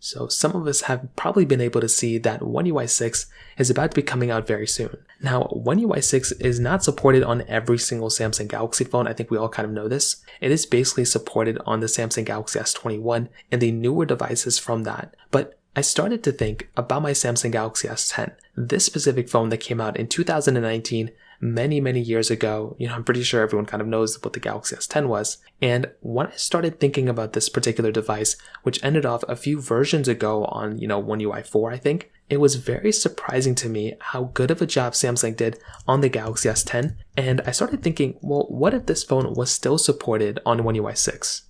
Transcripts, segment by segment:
So some of us have probably been able to see that One UI 6 is about to be coming out very soon. Now, One UI 6 is not supported on every single Samsung Galaxy phone. I think we all kind of know this. It is basically supported on the Samsung Galaxy S21 and the newer devices from that. But I started to think about my Samsung Galaxy S10, this specific phone that came out in 2019, many years ago. I'm pretty sure everyone kind of knows what the Galaxy S10 was. And when I started thinking about this particular device, which ended off a few versions ago on, One UI 4, I think, it was very surprising to me how good of a job Samsung did on the Galaxy S10. And I started thinking, well, what if this phone was still supported on One UI 6?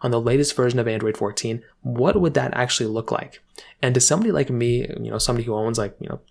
On the latest version of Android 14, what would that actually look like? And to somebody like me, somebody who owns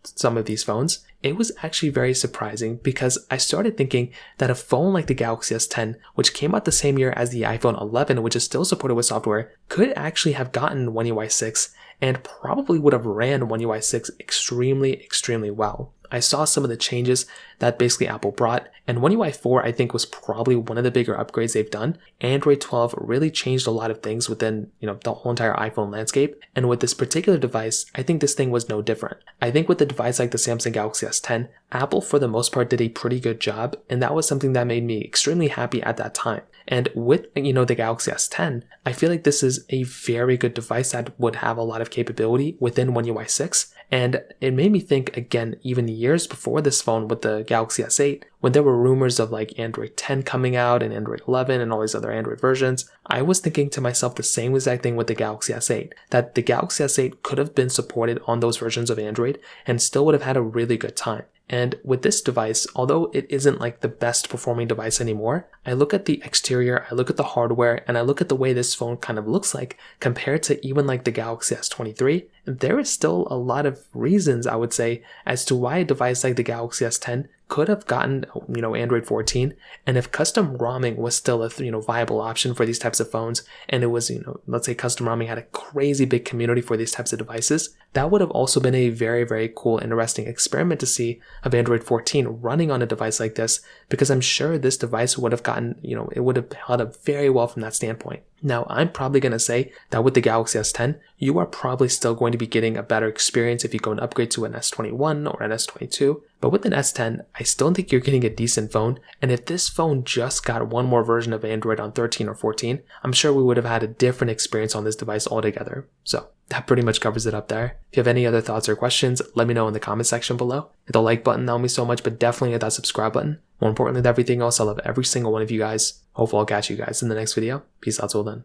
some of these phones, it was actually very surprising because I started thinking that a phone like the Galaxy S10, which came out the same year as the iPhone 11, which is still supported with software, could actually have gotten One UI 6 and probably would have ran One UI 6 extremely well. I saw some of the changes that basically Apple brought, and One UI 4 I think was probably one of the bigger upgrades they've done. Android 12 really changed a lot of things within, the whole entire iPhone landscape, and with this particular device, I think this thing was no different. I think with a device like the Samsung Galaxy S10, Apple for the most part did a pretty good job, and that was something that made me extremely happy at that time. And with, the Galaxy S10, I feel like this is a very good device that would have a lot of capability within One UI 6. And it made me think again, even years before this phone with the Galaxy S8, when there were rumors of Android 10 coming out and Android 11 and all these other Android versions, I was thinking to myself the same exact thing with the Galaxy S8, that the Galaxy S8 could have been supported on those versions of Android and still would have had a really good time. And with this device, although it isn't the best performing device anymore, I look at the exterior, I look at the hardware, and I look at the way this phone kind of looks like compared to even the Galaxy S23, there is still a lot of reasons, I would say, as to why a device like the Galaxy S10 could have gotten, Android 14, and if custom ROMing was still a, viable option for these types of phones, and it was, let's say custom ROMing had a crazy big community for these types of devices, that would have also been a very cool, interesting experiment to see of Android 14 running on a device like this, because I'm sure this device would have gotten, it would have held up very well from that standpoint. Now, I'm probably going to say that with the Galaxy S10, you are probably still going to be getting a better experience if you go and upgrade to an S21 or an S22. But with an S10, I still think you're getting a decent phone. And if this phone just got one more version of Android on 13 or 14, I'm sure we would have had a different experience on this device altogether. So that pretty much covers it up there. If you have any other thoughts or questions, let me know in the comment section below. Hit the like button, that would mean so much, but definitely hit that subscribe button. More importantly than everything else, I love every single one of you guys. Hopefully I'll catch you guys in the next video. Peace out till then.